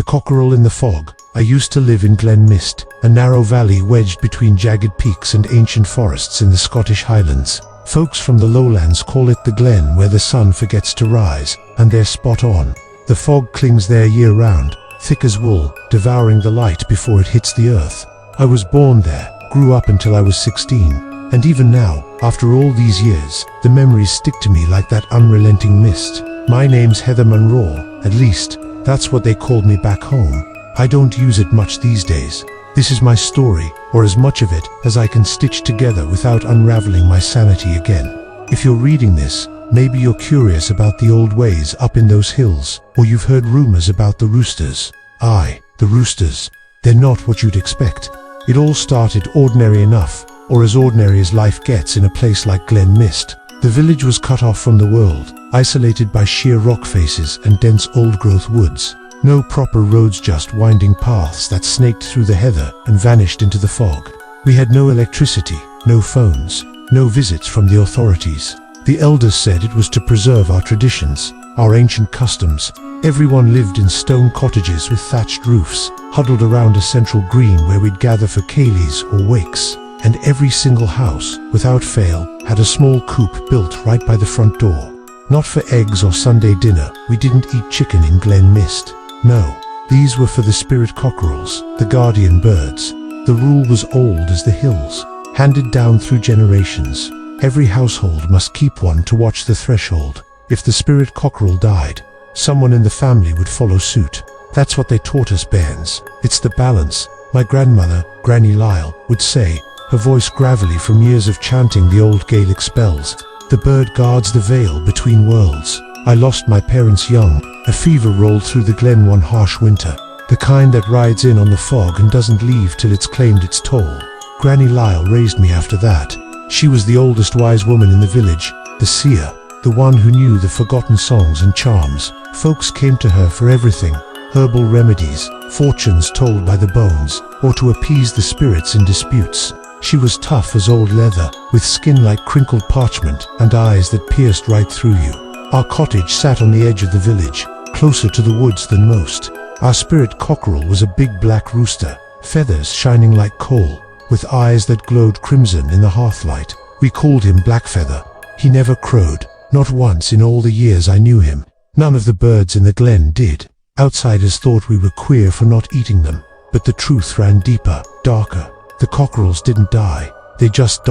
Cockerel in the fog. I used to live in Glen Mist, a narrow valley wedged between jagged peaks and ancient forests in the Scottish Highlands. Folks from the lowlands call it the glen where the sun forgets to rise, and they're spot on. The fog clings there year-round, thick as wool, devouring the light before it hits the earth. I was born there, grew up until I was 16, and even now, after all these years, the memories stick to me like that unrelenting mist. My name's Heather Munro, at least, that's what they called me back home. I don't use it much these days. This is my story, or as much of it as I can stitch together without unraveling my sanity again. If you're reading this, maybe you're curious about the old ways up in those hills, or you've heard rumors about the roosters. Aye, the roosters. They're not what you'd expect. It all started ordinary enough, or as ordinary as life gets in a place like Glen Mist. The village was cut off from the world, isolated by sheer rock faces and dense old-growth woods. No proper roads, just winding paths that snaked through the heather and vanished into the fog. We had no electricity, no phones, no visits from the authorities. The elders said it was to preserve our traditions, our ancient customs. Everyone lived in stone cottages with thatched roofs, huddled around a central green where we'd gather for ceilidhs or wakes. And every single house, without fail, had a small coop built right by the front door. Not for eggs or Sunday dinner. We didn't eat chicken in Glen Mist. No, these were for the spirit cockerels, the guardian birds. The rule was old as the hills, handed down through generations. Every household must keep one to watch the threshold. If the spirit cockerel died, someone in the family would follow suit. That's what they taught us bairns. It's the balance, my grandmother, Granny Lyle, would say, her voice gravelly from years of chanting the old Gaelic spells. The bird guards the veil between worlds. I lost my parents young. A fever rolled through the glen one harsh winter, the kind that rides in on the fog and doesn't leave till it's claimed its toll. Granny Lyle raised me after that. She was the oldest wise woman in the village, the seer, the one who knew the forgotten songs and charms. Folks came to her for everything, herbal remedies, fortunes told by the bones, or to appease the spirits in disputes. She was tough as old leather, with skin like crinkled parchment and eyes that pierced right through you. Our cottage sat on the edge of the village, closer to the woods than most. Our spirit cockerel was a big black rooster, feathers shining like coal, with eyes that glowed crimson in the hearthlight. We called him Blackfeather. He never crowed, not once in all the years I knew him. None of the birds in the glen did. Outsiders thought we were queer for not eating them, but the truth ran deeper, darker. The cockerels didn't die, they just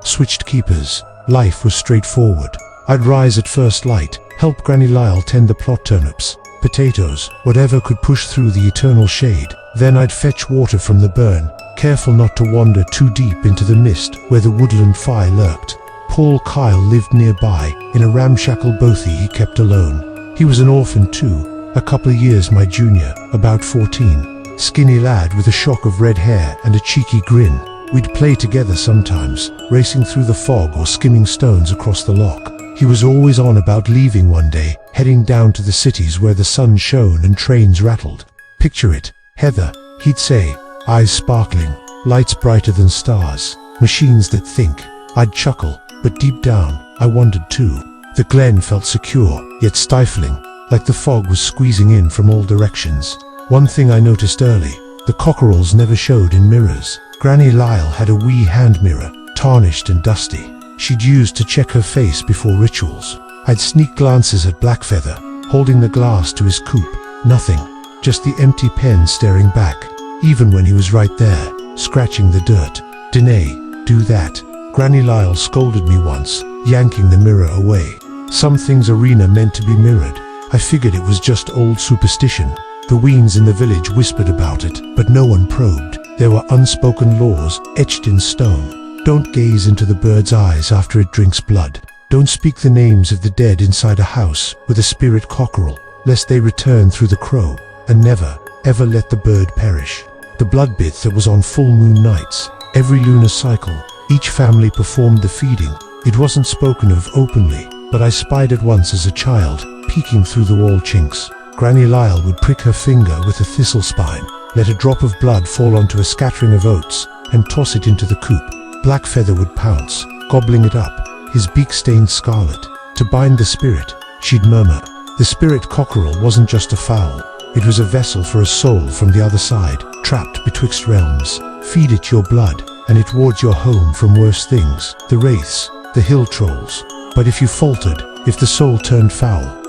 switched keepers. Life was straightforward. I'd rise at first light, help Granny Lyle tend the plot turnips, potatoes, whatever could push through the eternal shade. Then I'd fetch water from the burn, careful not to wander too deep into the mist where the woodland fire lurked. Paul Kyle lived nearby, in a ramshackle bothy he kept alone. He was an orphan too, a couple of years my junior, about 14. Skinny lad with a shock of red hair and a cheeky grin. We'd play together sometimes, racing through the fog or skimming stones across the loch. He was always on about leaving one day, heading down to the cities where the sun shone and trains rattled. Picture it, Heather, he'd say, eyes sparkling, lights brighter than stars, machines that think. I'd chuckle, but deep down, I wondered too. The glen felt secure, yet stifling, like the fog was squeezing in from all directions. One thing I noticed early, the cockerels never showed in mirrors. Granny Lyle had a wee hand mirror, tarnished and dusty. She'd used to check her face before rituals. I'd sneak glances at Blackfeather, holding the glass to his coop. Nothing, just the empty pen staring back, even when he was right there, scratching the dirt. "Dinay, do that." Granny Lyle scolded me once, yanking the mirror away. Some things arena meant to be mirrored. I figured it was just old superstition. The weens in the village whispered about it, but no one probed. There were unspoken laws, etched in stone. Don't gaze into the bird's eyes after it drinks blood. Don't speak the names of the dead inside a house with a spirit cockerel, lest they return through the crow. And never, ever let the bird perish. The blood bit that was on full moon nights. Every lunar cycle, each family performed the feeding. It wasn't spoken of openly, but I spied it once as a child, peeking through the wall chinks. Granny Lyle would prick her finger with a thistle spine, let a drop of blood fall onto a scattering of oats, and toss it into the coop. Blackfeather would pounce, gobbling it up, his beak stained scarlet. To bind the spirit, she'd murmur. The spirit cockerel wasn't just a fowl, It was a vessel for a soul from the other side, trapped betwixt realms. Feed it your blood, and it wards your home from worse things, the wraiths, the hill trolls. But if you faltered, if the soul turned foul,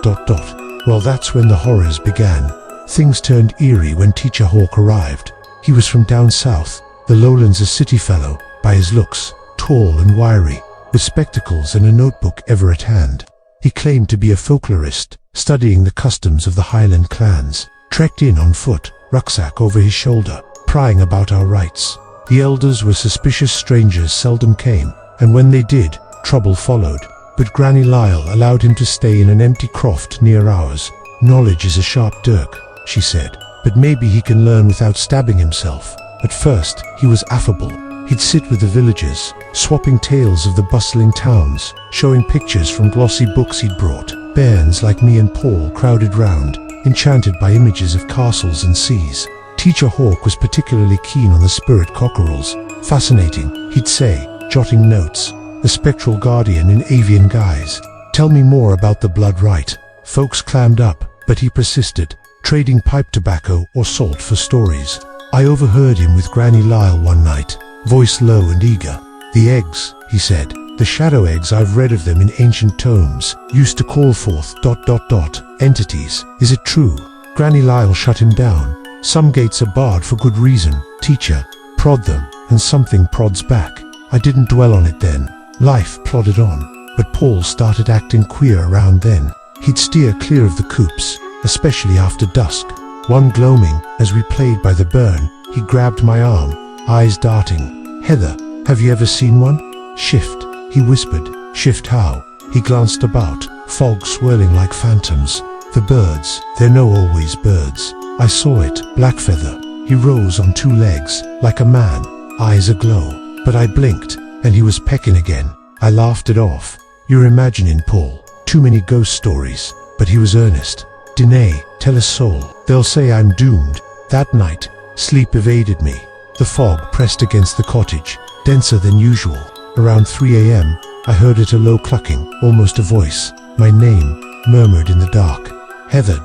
well, that's when the horrors began. Things turned eerie when Teacher Hawk arrived. He was from down south, the lowlands, a city fellow, by his looks, tall and wiry, with spectacles and a notebook ever at hand. He claimed to be a folklorist, studying the customs of the Highland clans, trekked in on foot, rucksack over his shoulder, prying about our rights. The elders were suspicious. Strangers seldom came, and when they did, trouble followed. But Granny Lyle allowed him to stay in an empty croft near ours. Knowledge is a sharp dirk, she said, but maybe he can learn without stabbing himself. At first, he was affable. He'd sit with the villagers, swapping tales of the bustling towns, showing pictures from glossy books he'd brought. Bairns like me and Paul crowded round, enchanted by images of castles and seas. Teacher Hawk was particularly keen on the spirit cockerels. Fascinating, he'd say, jotting notes. The spectral guardian in avian guise. Tell me more about the blood rite. Folks clammed up, but he persisted, trading pipe tobacco or salt for stories. I overheard him with Granny Lyle one night, voice low and eager. The eggs, he said, the shadow eggs, I've read of them in ancient tomes, used to call forth ... entities. Is it true? Granny Lyle shut him down. Some gates are barred for good reason, teacher. Prod them, and something prods back. I didn't dwell on it then. Life plodded on, but Paul started acting queer around then. He'd steer clear of the coops, especially after dusk. One gloaming, as we played by the burn, he grabbed my arm, eyes darting. Heather, have you ever seen one? Shift, he whispered. Shift how? He glanced about, fog swirling like phantoms. The birds, they're no always birds. I saw it, Blackfeather. He rose on two legs, like a man, eyes aglow. But I blinked, and he was pecking again. I laughed it off. You're imagining, Paul. Too many ghost stories. But he was earnest. Dene, tell a soul. They'll say I'm doomed. That night, sleep evaded me. The fog pressed against the cottage, denser than usual. Around 3 a.m., I heard it, a low clucking, almost a voice. My name, murmured in the dark. Heather ...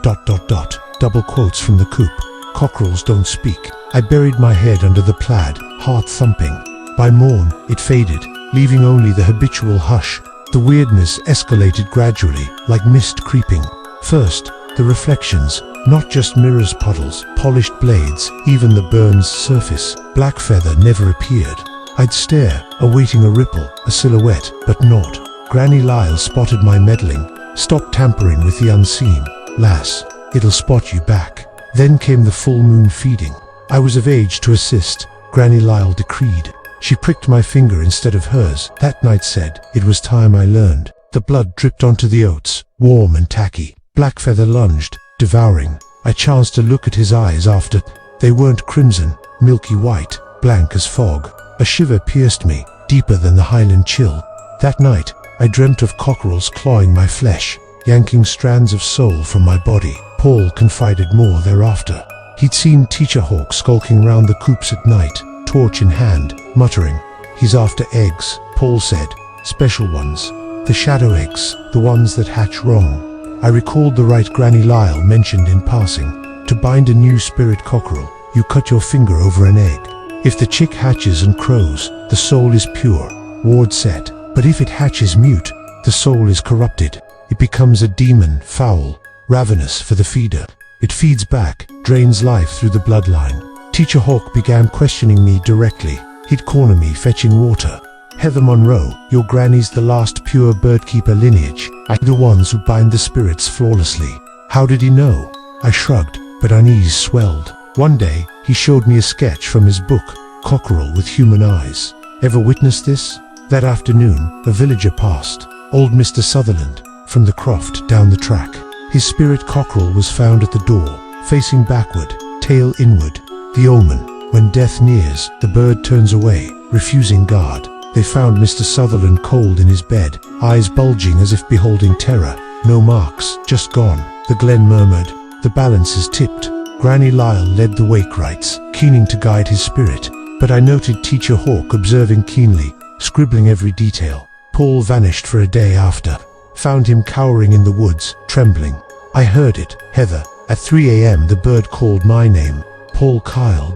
double quotes from the coop. Cockerels don't speak. I buried my head under the plaid, heart thumping. By morn, it faded, leaving only the habitual hush. The weirdness escalated gradually, like mist creeping. First, the reflections, not just mirrors, puddles, polished blades, even the burn's surface. Blackfeather never appeared. I'd stare, awaiting a ripple, a silhouette, but not. Granny Lyle spotted my meddling. Stop tampering with the unseen, lass. It'll spot you back. Then came the full moon feeding. I was of age to assist, Granny Lyle decreed. She pricked my finger instead of hers. That night said, it was time I learned. The blood dripped onto the oats, warm and tacky. Blackfeather lunged, devouring. I chanced to look at his eyes after. They weren't crimson, milky white, blank as fog. A shiver pierced me, deeper than the Highland chill. That night, I dreamt of cockerels clawing my flesh, yanking strands of soul from my body. Paul confided more thereafter. He'd seen Teacher Hawk skulking round the coops at night, torch in hand, muttering. He's after eggs, Paul said. Special ones. The shadow eggs, the ones that hatch wrong. I recalled the rite Granny Lyle mentioned in passing. To bind a new spirit cockerel, you cut your finger over an egg. If the chick hatches and crows, the soul is pure, Ward said. But if it hatches mute, the soul is corrupted. It becomes a demon, foul, ravenous for the feeder. It feeds back, drains life through the bloodline. Teacher Hawk began questioning me directly. He'd corner me fetching water. Heather Monroe, your granny's the last pure birdkeeper lineage. The ones who bind the spirits flawlessly. How did he know? I shrugged, but unease swelled. One day, he showed me a sketch from his book, Cockerel with Human Eyes. Ever witnessed this? That afternoon, a villager passed, old Mr. Sutherland, from the croft down the track. His spirit cockerel was found at the door, facing backward, tail inward. The omen, when death nears, the bird turns away, refusing guard. They found Mr. Sutherland cold in his bed, eyes bulging as if beholding terror. No marks, just gone. The Glen murmured. The balance is tipped. Granny Lyle led the wake rites, keening to guide his spirit. But I noted Teacher Hawk observing keenly, scribbling every detail. Paul vanished for a day after. Found him cowering in the woods, trembling. I heard it. Heather, At 3 a.m. the bird called my name. Paul Kyle ...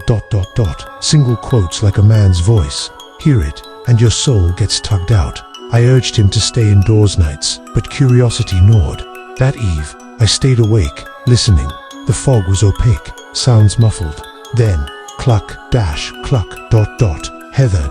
Single quotes like a man's voice. Hear it, and your soul gets tugged out. I urged him to stay indoors nights, but curiosity gnawed. That eve, I stayed awake, listening. The fog was opaque, sounds muffled. Then, cluck, dash, cluck, ... Heather ...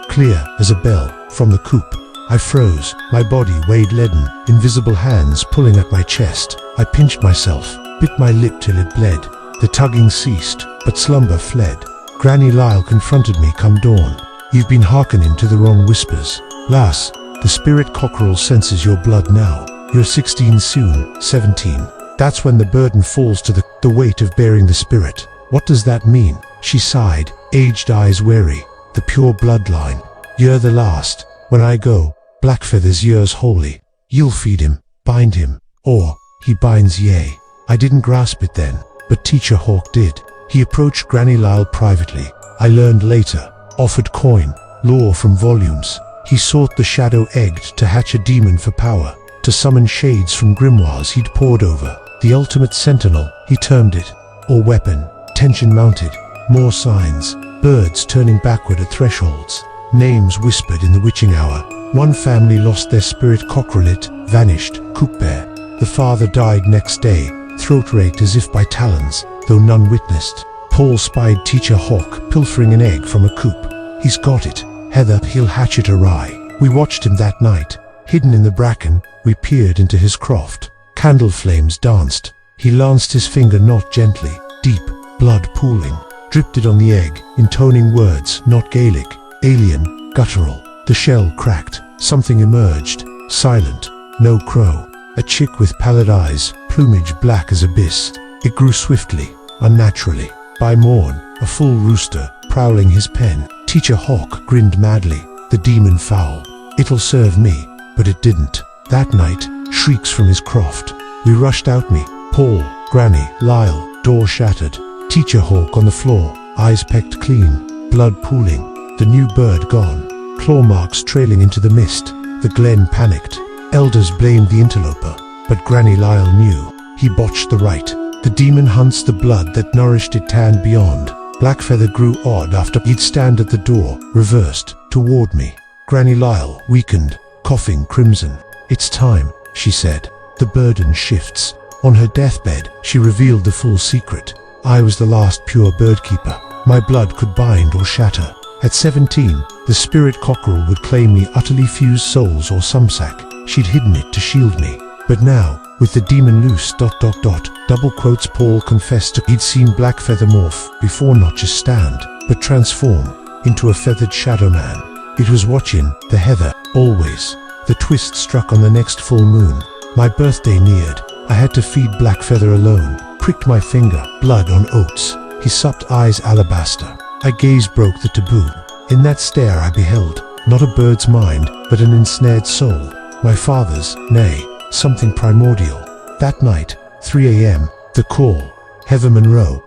Clear as a bell, from the coop. I froze, my body weighed leaden, invisible hands pulling at my chest. I pinched myself, bit my lip till it bled. The tugging ceased, but slumber fled. Granny Lyle confronted me come dawn. You've been hearkening to the wrong whispers. Lass, the spirit Cockerel senses your blood now. You're 16 soon, 17. That's when the burden falls to the weight of bearing the spirit. What does that mean? She sighed, aged eyes weary. The pure bloodline. You're the last. When I go, Blackfeather's yours wholly. You'll feed him, bind him, or he binds ye. I didn't grasp it then, but Teacher Hawk did. He approached Granny Lyle privately. I learned later. Offered coin, lore from volumes. He sought the shadow egged to hatch a demon for power, to summon shades from grimoires he'd pored over. The ultimate sentinel, he termed it, or weapon. Tension mounted, more signs, birds turning backward at thresholds, names whispered in the witching hour. One family lost their spirit Cockerel, it vanished, coop bear. The father died next day, throat raked as if by talons, though none witnessed. Paul spied Teacher Hawk pilfering an egg from a coop. He's got it, Heather, he'll hatch it awry. We watched him that night. Hidden in the bracken, we peered into his croft. Candle flames danced. He lanced his finger not gently, deep, blood pooling. Dripped it on the egg, intoning words not Gaelic, alien, guttural. The shell cracked. Something emerged, silent, no crow. A chick with pallid eyes, plumage black as abyss. It grew swiftly, unnaturally. By morn, a full rooster, prowling his pen. Teacher Hawk grinned madly, the demon fowl. It'll serve me, but it didn't. That night, shrieks from his croft. We rushed out me, Paul, Granny, Lyle, door shattered. Teacher Hawk on the floor, eyes pecked clean, blood pooling. The new bird gone, claw marks trailing into the mist. The glen panicked. Elders blamed the interloper, but Granny Lyle knew. He botched the rite. The demon hunts the blood that nourished it tanned beyond. Blackfeather grew odd after he'd stand at the door, reversed, toward me. Granny Lyle weakened, coughing crimson. It's time, she said. The burden shifts. On her deathbed, she revealed the full secret. I was the last pure birdkeeper. My blood could bind or shatter. At 17, the spirit Cockerel would claim me utterly fused souls or sumsac. She'd hidden it to shield me. But now, with the demon loose ... double quotes Paul confessed he'd seen Blackfeather morph before not just stand, but transform into a feathered shadow man. It was watching the Heather, always. The twist struck on the next full moon. My birthday neared. I had to feed Blackfeather alone. Pricked my finger, blood on oats. His supped eyes alabaster. I gaze broke the taboo. In that stare I beheld, not a bird's mind, but an ensnared soul. My father's, nay, something primordial. That night, 3 a.m., the call. Heather Monroe, ...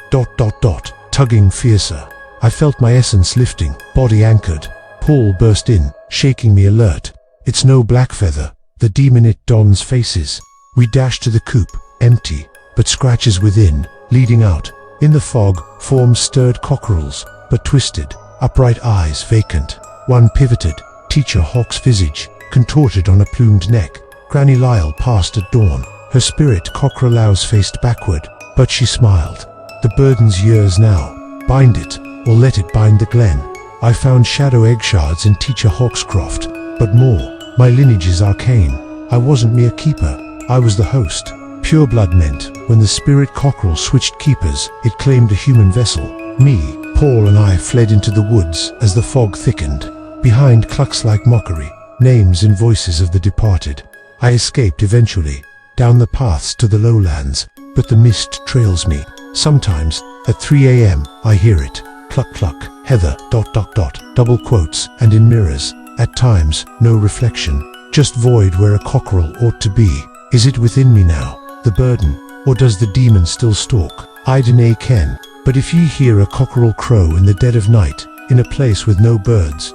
tugging fiercer. I felt my essence lifting, body anchored. Paul burst in, shaking me alert. It's no Blackfeather, the demon it dons faces. We dashed to the coop, empty, but scratches within, leading out. In the fog, forms stirred cockerels, but twisted, upright eyes vacant. One pivoted, Teacher Hawk's visage, contorted on a plumed neck. Granny Lyle passed at dawn. Her spirit Cockerel's faced backward, but she smiled. The burden's yours now. Bind it, or let it bind the glen. I found shadow egg shards in Teacher Hawk's croft, but more. My lineage is arcane. I wasn't mere keeper, I was the host. Pure blood meant, when the spirit Cockerel switched keepers, it claimed a human vessel. Me, Paul and I fled into the woods as the fog thickened. Behind clucks like mockery, names and voices of the departed. I escaped eventually, down the paths to the lowlands, but the mist trails me. Sometimes, at 3 a.m., I hear it. Cluck cluck, Heather, ... double quotes, and in mirrors. At times, no reflection, just void where a cockerel ought to be. Is it within me now, the burden, or does the demon still stalk? I dinna ken, but if ye hear a cockerel crow in the dead of night, in a place with no birds, ...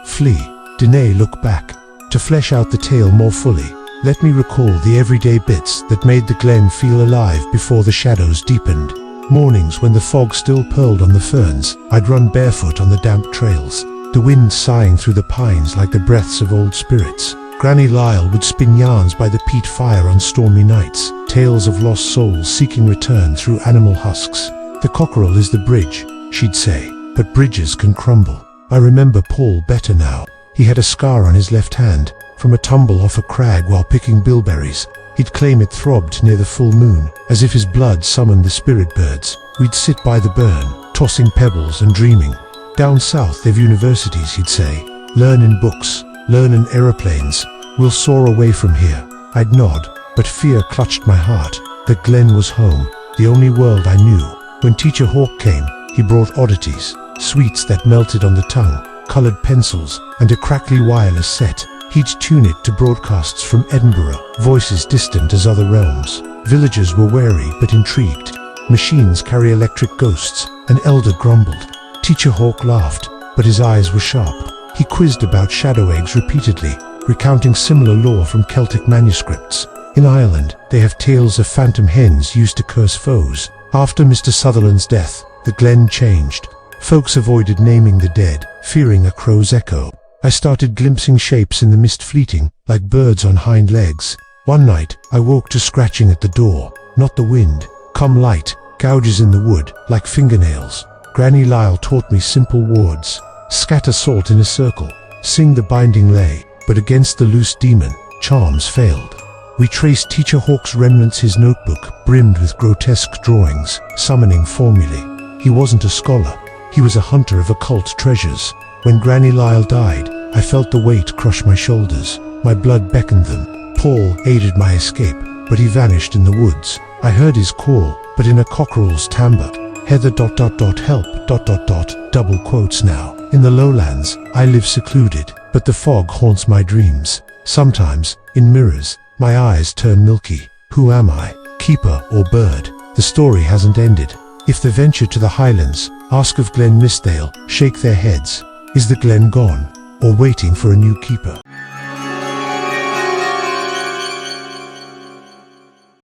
flee, dinna look back. To flesh out the tale more fully, Let me recall the everyday bits that made the glen feel alive before the shadows deepened. Mornings when the fog still pearled on the ferns, I'd run barefoot on the damp trails, the wind sighing through the pines like the breaths of old spirits. Granny Lyle would spin yarns by the peat fire on stormy nights, tales of lost souls seeking return through animal husks. The Cockerel is the bridge, she'd say, but bridges can crumble. I remember Paul better now. He had a scar on his left hand, from a tumble off a crag while picking bilberries. He'd claim it throbbed near the full moon, as if his blood summoned the spirit birds. We'd sit by the burn, tossing pebbles and dreaming. Down south they've universities, he'd say. Learn in books, learn in aeroplanes. We'll soar away from here. I'd nod, but fear clutched my heart. The glen was home, the only world I knew. When Teacher Hawk came, he brought oddities, sweets that melted on the tongue, colored pencils, and a crackly wireless set. He'd tune it to broadcasts from Edinburgh, voices distant as other realms. Villagers were wary but intrigued. Machines carry electric ghosts, an elder grumbled. Teacher Hawk laughed, but his eyes were sharp. He quizzed about shadow eggs repeatedly, recounting similar lore from Celtic manuscripts. In Ireland, they have tales of phantom hens used to curse foes. After Mr. Sutherland's death, the glen changed. Folks avoided naming the dead, fearing a crow's echo. I started glimpsing shapes in the mist fleeting, like birds on hind legs. One night, I woke to scratching at the door. Not the wind. Come light, gouges in the wood, like fingernails. Granny Lyle taught me simple words. Scatter salt in a circle, sing the binding lay, but against the loose demon, charms failed. We traced Teacher Hawk's remnants, his notebook, brimmed with grotesque drawings, summoning formulae. He wasn't a scholar. He was a hunter of occult treasures. When Granny Lyle died, I felt the weight crush my shoulders. My blood beckoned them. Paul aided my escape, but he vanished in the woods. I heard his call, but in a cockerel's timbre. Heather ... help ... double quotes now. In the lowlands, I live secluded, but the fog haunts my dreams. Sometimes, in mirrors, my eyes turn milky. Who am I? Keeper or bird? The story hasn't ended. If they venture to the Highlands, ask of Glen Mist, they'll shake their heads. Is the glen gone, or waiting for a new keeper?